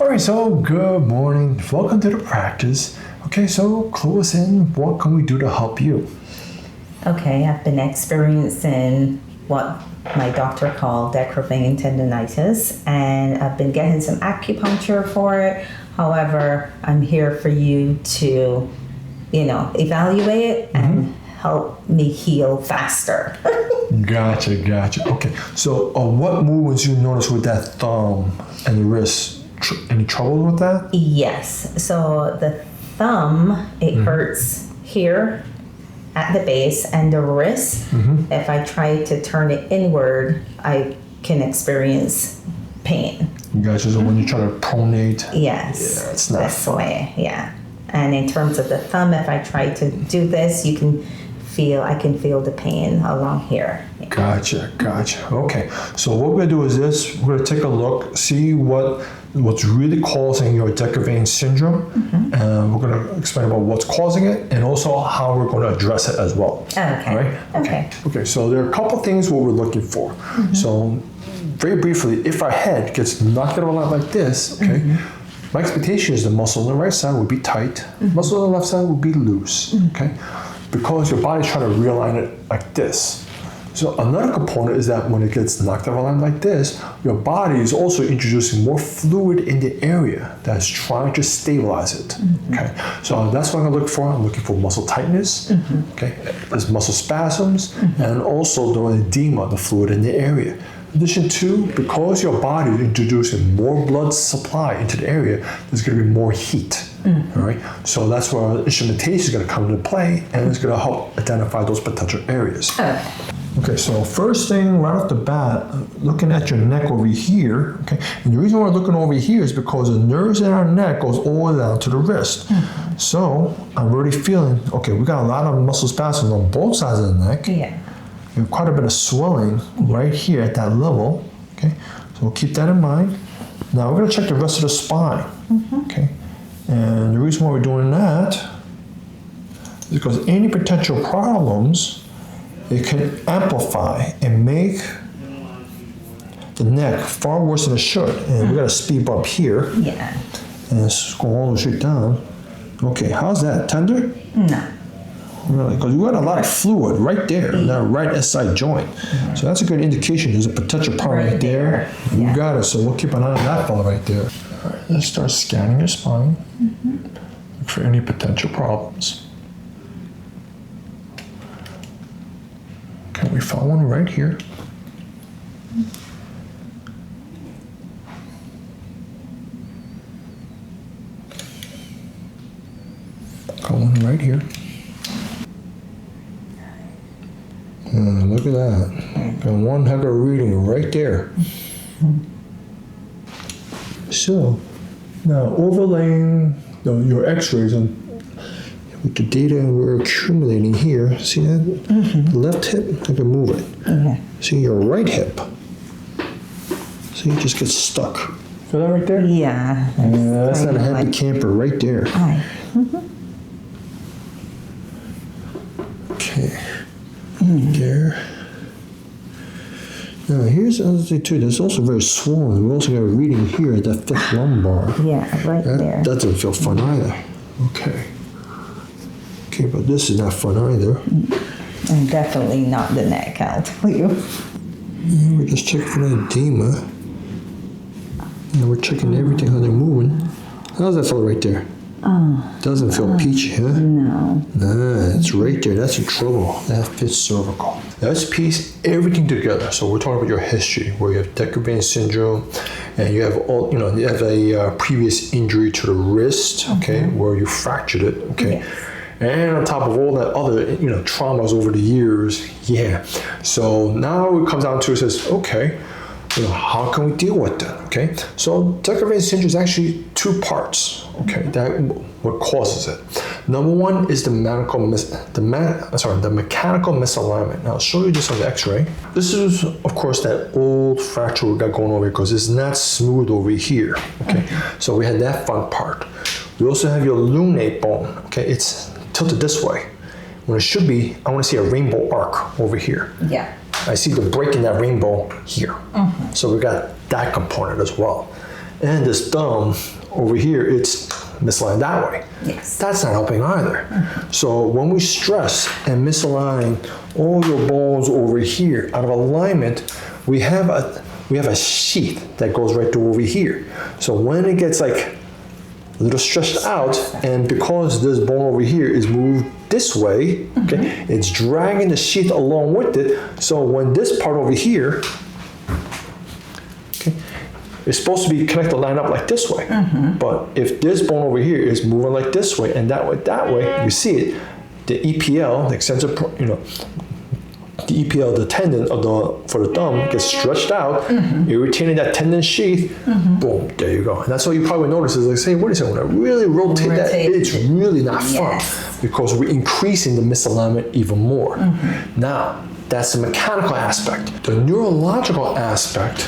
All right, so good morning. Welcome to the practice. Okay, so clue us in. What can we do to help you? Okay, I've been experiencing what my doctor called Quervain tendonitis, and I've been getting some acupuncture for it. However, I'm here for you to, evaluate it and help me heal faster. Gotcha. Okay, so what movements you notice with that thumb and the wrist? Any trouble with that? Yes. So the thumb, it hurts here at the base, and the wrist, if I try to turn it inward, I can experience pain. Gotcha. So when you try to pronate, Yes. yeah, it's not this fun. way. Yeah. And in terms of the thumb, if I try to do this, I can feel the pain along here. Gotcha. Okay, so what we're gonna do is this. We're gonna take a look, see what's really causing your Quervain syndrome, and we're gonna explain about what's causing it and also how we're gonna address it as well. Okay. All right? Okay, so there are a couple things what we're looking for. So very briefly, if our head gets knocked out of line like this, okay, my expectation is the muscle on the right side would be tight, muscle on the left side would be loose, okay? Because your body's trying to realign it like this. So another component is that when it gets knocked out of line like this, your body is also introducing more fluid in the area that's trying to stabilize it. Okay, so that's what I'm gonna look for. I'm looking for muscle tightness. Okay, there's muscle spasms, and also the edema, the fluid in the area. In addition to, because your body is introducing more blood supply into the area, there's going to be more heat. All right, so that's where instrumentation is going to come into play, and it's going to help identify those potential areas. Okay, so first thing right off the bat, looking at your neck over here. Okay, and the reason why we're looking over here is because the nerves in our neck goes all the way down to the wrist. So I'm already feeling okay. We got a lot of muscle spasms on both sides of the neck. Yeah. We have quite a bit of swelling right here at that level, okay? So we'll keep that in mind. Now we're gonna check the rest of the spine, okay? And the reason why we're doing that is because any potential problems, it can amplify and make the neck far worse than it should. And we gotta speed up here. Yeah. And it's going all the way down. Okay, how's that, tender? No. Really, because we got a lot of fluid right there in that right SI joint. So that's a good indication. There's a potential problem right there. You got it. So we'll keep an eye on that fella right there. All right, let's start scanning your spine. Look for any potential problems. Okay, we found one right here. Got one right here. Look at that. Got one heck of a reading right there. So, now overlaying your x-rays with the data we're accumulating here, see that? The left hip, I can move it. See your right hip. See, it just gets stuck. Feel that right there? Yeah. That's not a happy camper right there. Okay. There. Now here's the other thing too. That's also very swollen. We also got a reading here at that fifth lumbar. Yeah, right there. That doesn't feel fun either. Okay, but this is not fun either. And definitely not the neck, I'll tell you. And we're just checking for that edema. And we're checking everything, how they're moving. How's that feel right there? Doesn't feel peachy, huh? No. Nah, it's right there. That's in trouble. That fits cervical. Let's piece everything together. So we're talking about your history, where you have Quervain syndrome, and you have you have a previous injury to the wrist, okay, where you fractured it, okay. Yes. And on top of all that other, traumas over the years, yeah. So now it comes down to, it says, okay, how can we deal with that, okay? So Quervain syndrome is actually two parts, okay, that what causes it. Number one is the mechanical misalignment. Now I'll show you this on the x-ray. This is, of course, that old fracture we got going over here because it's not smooth over here, okay? So we had that fun part. We also have your lunate bone, okay? It's tilted this way. When it should be, I want to see a rainbow arc over here. Yeah. I see the break in that rainbow here. So we got that component as well. and this thumb over here, it's misaligned that way. Yes. That's not helping either. So when we stress and misalign all your bones over here out of alignment, we have a sheath that goes right through over here. So when it gets like a little stretched out, and because this bone over here is moved this way, okay, it's dragging the sheath along with it. So when this part over here, okay, it's supposed to be connected, line up like this way. But if this bone over here is moving like this way and that way, you see it, the EPL, the extensor, the EPL, the tendon for the thumb gets stretched out, irritating that tendon sheath, boom, there you go. And that's what you probably notice is like, say, what is it? When I really rotate that, it's really not fun because we're increasing the misalignment even more. Now, that's the mechanical aspect. The neurological aspect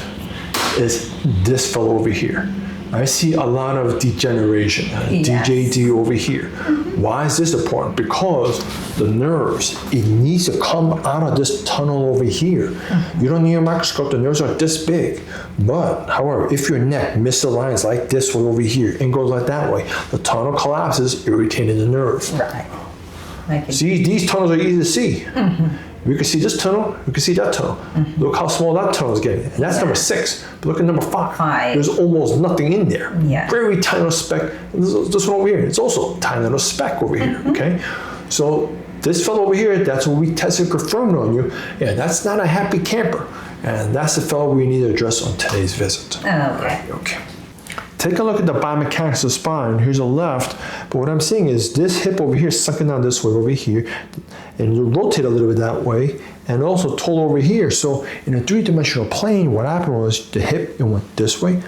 is this fellow over here. I see a lot of degeneration, DJD over here. Why is this important? Because the nerves, it needs to come out of this tunnel over here. You don't need a microscope, the nerves are this big. But, however, if your neck misaligns like this one over here and goes like that way, the tunnel collapses, irritating the nerve. Right. See, these tunnels are easy to see. We can see this tunnel, we can see that tunnel. Look how small that tunnel is getting. And that's number 6. But look at number 5. There's almost nothing in there. Very tiny little speck. This one over here, it's also a tiny little speck over here, okay? So this fellow over here, that's what we tested and confirmed on you. Yeah, that's not a happy camper. And that's the fellow we need to address on today's visit. Okay. Take a look at the biomechanics of the spine. Here's the left, but what I'm seeing is this hip over here sucking down this way over here, and you rotate a little bit that way, and also total over here. So in a 3-dimensional plane, what happened was the hip, it went this way,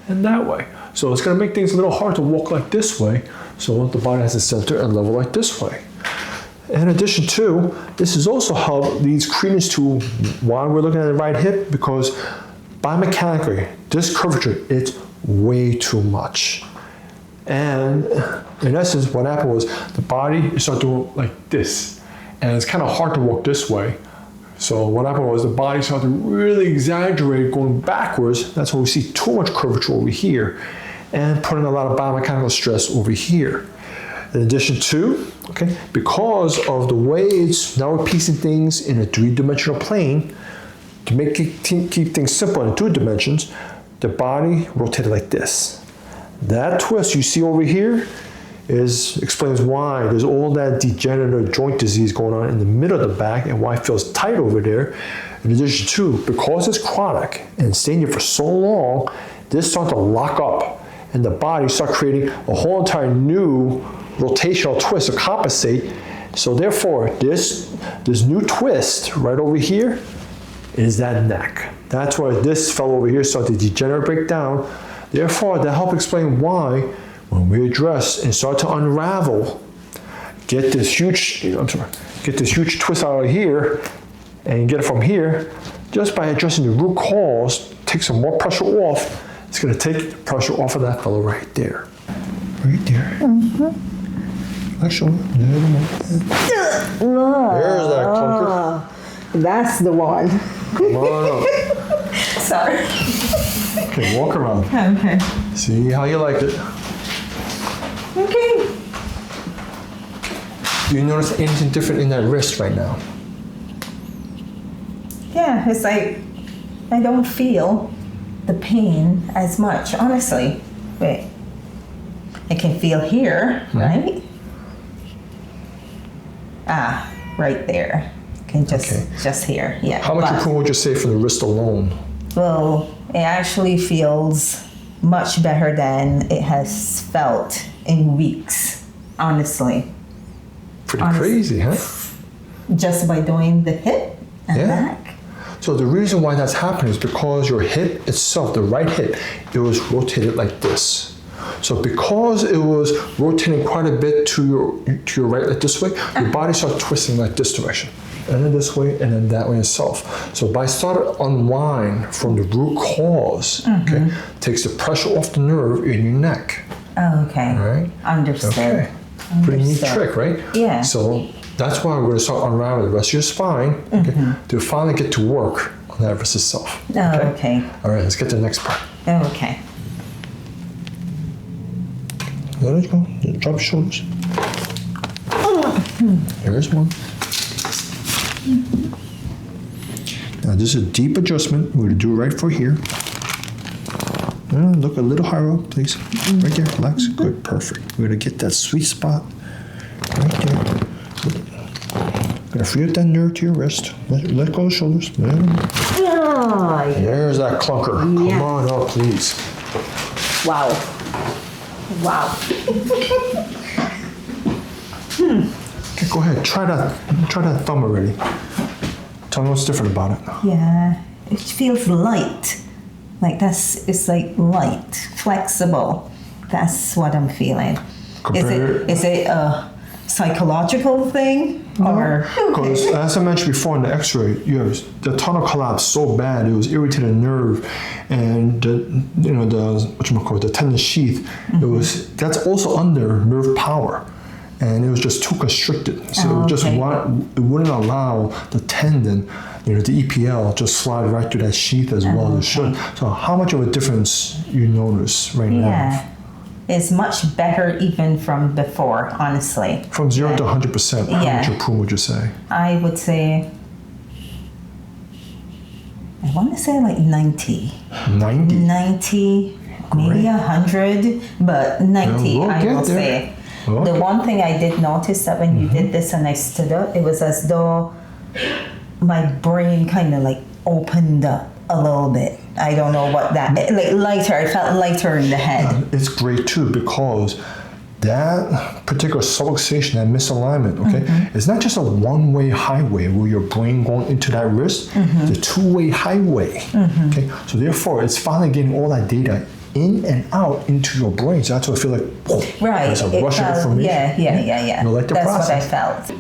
and that way. So it's gonna make things a little hard to walk like this way, so the body has to center and level like this way. In addition to, this is also how leads credence to why we're looking at the right hip, because biomechanically, this curvature, it's way too much. And in essence, what happened was the body started to look like this. And it's kind of hard to walk this way. So what happened was the body started to really exaggerate going backwards. That's why we see too much curvature over here and putting a lot of biomechanical stress over here. In addition to, okay, because of the way it's now we're piecing things in a 3-dimensional plane, to keep things simple in 2 dimensions, the body rotated like this. That twist you see over here explains why there's all that degenerative joint disease going on in the middle of the back and why it feels tight over there. In addition to, because it's chronic and staying here for so long, this starts to lock up and the body starts creating a whole entire new rotational twist to compensate. So therefore, this new twist right over here is that neck. That's why this fellow over here started to degenerate, break down. Therefore, that helps explain why when we address and start to unravel, get this huge twist out of here and get it from here, just by addressing the root cause, take some more pressure off, it's gonna take the pressure off of that fellow right there. Right there. Actually, a little more. There's that clunker. That's the one. Come on up. Sorry. Okay, walk around. Okay. See how you like it. Okay. Do you notice anything different in that wrist right now? Yeah, it's like I don't feel the pain as much, honestly. Wait. I can feel here, right? Right there. Can just here, yeah. How much improvement would you say from the wrist alone? Well, it actually feels much better than it has felt in weeks, honestly. Pretty crazy, huh? Just by doing the hip and back. So the reason why that's happening is because your hip itself, the right hip, it was rotated like this. So because it was rotating quite a bit to your right, like this way, your body starts twisting like this direction. And then this way, and then that way itself. So by starting to unwind from the root cause, okay, takes the pressure off the nerve in your neck. Oh, okay. All right? Understood. Okay. Pretty neat trick, right? Yeah. So that's why we're going to start unraveling the rest of your spine, okay, to finally get to work on that wrist itself. Oh, okay. All right, let's get to the next part. Oh, okay. let it go. Just drop your shoulders. Here's one. Now this is a deep adjustment. We're gonna do it right for here. Look a little higher up, please. Right there, relax. Good, perfect. We're gonna get that sweet spot right there. Gonna free up that nerve to your wrist. Let go of the shoulders. There's that clunker. Come on up, please. Wow. Wow. Okay, go ahead. Try that thumb already. Tell me what's different about it. Yeah, it feels light. Like it's like light, flexible. That's what I'm feeling. Is it a psychological thing or? Because as I mentioned before in the X-ray, the tunnel collapsed so bad it was irritated nerve, and the tendon sheath. That's also under nerve power. And it was just too constricted. So it wouldn't allow the tendon, the EPL, just slide right through that sheath as well as it should. So how much of a difference you notice right now? Yeah, it's much better even from before, honestly. From 0 to 100%, how much improvement would you say? I would say, I want to say like 90. 90? 90, maybe 100, but 90 I will say. The one thing I did notice that when you did this and I stood up, it was as though my brain kind of like opened up a little bit. I don't know what that, like lighter, I felt lighter in the head. It's great too because that particular subluxation, that misalignment, it's not just a one-way highway where your brain going into that wrist, it's a two-way highway, okay? So therefore, it's finally getting all that data in and out into your brain. So that's what I feel like, there's a rush of information. Yeah. Like the that's process. what I felt.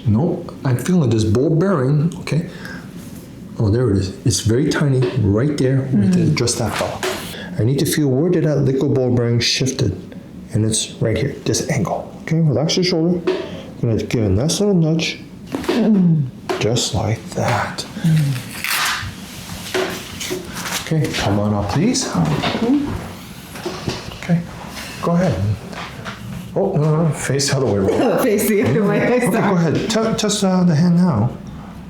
Nope, I'm feeling this ball bearing, okay? Oh, there it is. It's very tiny, right there. We have to adjust that ball. I need to feel where did that liquid ball bearing shifted. And it's right here, this angle. Okay, relax your shoulder. I'm gonna give a nice little nudge. Just like that. Okay, come on up, please. Okay, go ahead. Oh, no, face the other way. Face the other way. Okay, go ahead. Touch the hand now.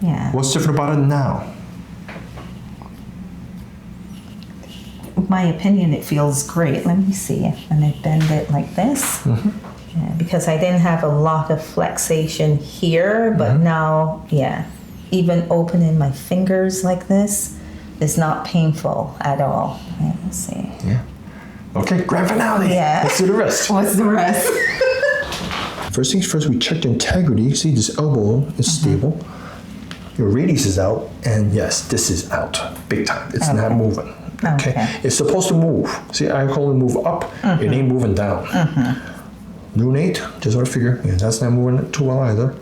Yeah. What's different about it now? My opinion, it feels great. Let me see. And I bend it like this. Because I didn't have a lot of flexation here, but now, even opening my fingers like this is not painful at all. Let's see. Yeah. Okay, grand finale. Yeah. Let's do the rest. What's the rest? First things first, we check the integrity. See, this elbow is stable. Your radius is out, and yes, this is out. Big time. It's not moving. Okay. It's supposed to move. See, I can only move up. It ain't moving down. Lunate, just want to figure. That's not moving too well either.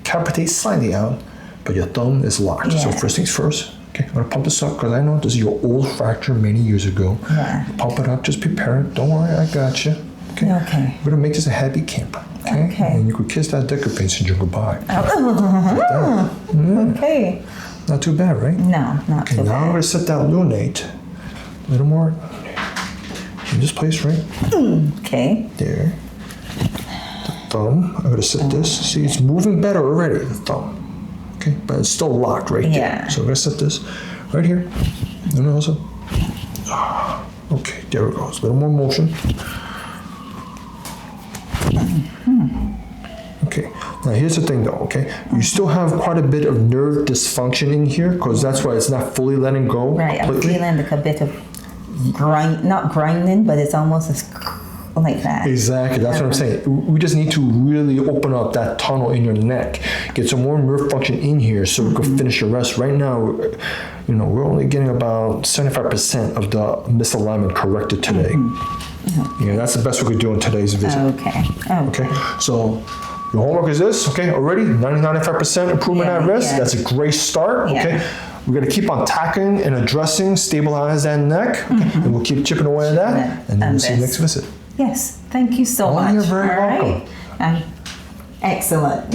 Capitate slightly out, but your thumb is locked. So first things first. Okay, I'm gonna pump this up because I know this is your old fracture many years ago. Pump it up, just prepare it. Don't worry, I got you. Okay. We're gonna make this a happy camper. Okay. And you could kiss that Quervain syndrome goodbye. Okay. Not too bad, right? No, not too bad. Now I'm gonna set that lunate a little more in this place, right? Okay. There. The thumb. I'm gonna set this. See, it's moving better already. The thumb. Okay, but it's still locked right there. So I'm gonna set this right here. And also, okay, there it goes. A little more motion. Okay, now here's the thing though, okay? You still have quite a bit of nerve dysfunction in here because that's why it's not fully letting go completely. I'm feeling like a bit of not grinding, but it's almost like that. Exactly, that's what I'm saying. We just need to really open up that tunnel in your neck, get some more nerve function in here so we can finish the rest. Right now, we're only getting about 75% of the misalignment corrected today. That's the best we could do in today's visit. Okay. So your homework is this, okay? Already 95% improvement at rest. That's a great start, okay? We're gonna keep on tackling and addressing, stabilize that neck, and we'll keep chipping away at that, and then we'll see you next visit. Yes, thank you so much. You're very welcome. Excellent.